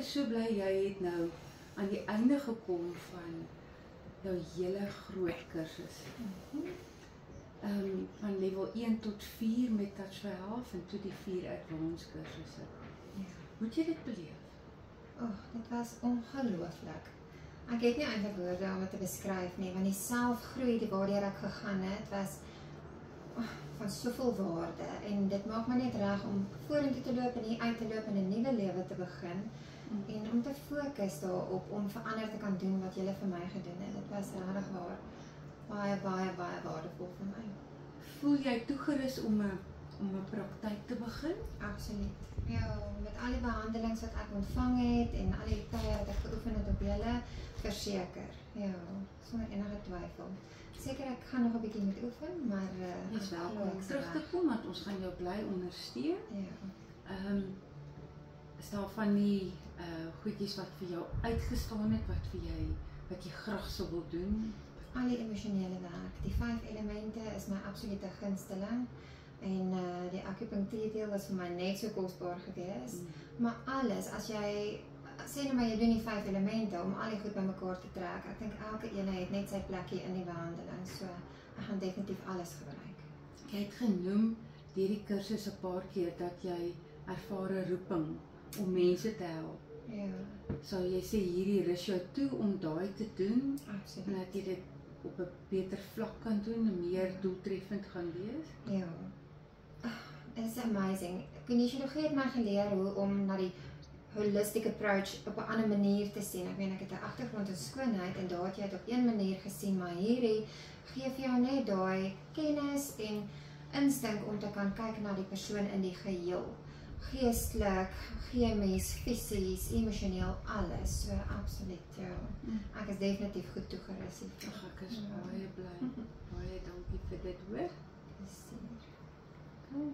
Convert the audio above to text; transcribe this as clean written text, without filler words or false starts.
is so bly jy het nou aan die einde gekom van jou hele groot kursus. Van level 1 tot 4 met Touch for Health en toe die 4 advanced kursusse. Ja. Hoe het jy dit beleef? Dit was ongelooflik. Ek het nie eintlik woorde om dit te beskryf nie, want die selfgroei waardeur ek gegaan het, was van soveel waarde en dit maak my net reg om vorentoe te loop en hier uit te loop en 'n nuwe lewe te begin en om te fokus daarop om verander te kan doen wat julle vir my gedoen het. Dit was regtig waar baie waardevol vir my. Voel jy toegerus om 'n praktyk te begin? Absoluut. Ja, met al die behandelings wat ek ontvang het en al die tye wat ek geoefen het op julle, verseker. Ja, sonder enige twyfel. Seker ek gaan nog 'n bietjie moet oefen, maar Jy is welkom om terug te kom, want ons gaan jou bly ondersteun. Ja. Is daar van die goedjies wat vir jou uitgestaan het, wat jy graag sou wil doen? Al die emosionele werk. Die 5 elemente is my absolute gunsteling. En die akupunktuurdeel was vir my net so kosbaar geweest. Maar alles, as jy sê nou maar jy doen die 5 elemente om al die goed bymekaar te trek. Ek dink elke een het net sy plekkie in die behandeling. So ek gaan definitief alles gebruik. Jy het genoem hierdie kursus 'n paar keer dat jy ervare roeping om mense te help. Ja. Sou jy sê hierdie rus jou toe om daai te doen? Absoluut. En dat jy dit op 'n beter vlak kan doen en meer doeltreffend gaan wees? Ja. It's amazing. Kinesiologie het my geleer hoe om na die holistic approach op 'n ander manier te sien. Ek weet ek het 'n agtergrond in skoonheid en daar het jy dit op een manier gesien, maar hierdie gee vir jou net daai kennis en instink om te kan kyk na die persoon in die geheel. Geestelik, chemies, fisies, emosioneel, alles. So absoluut, ja. Ek is definitief goed toegerus hiervoor. Ek is baie bly. Baie dankie vir dit, hoor. Plesier. Cool.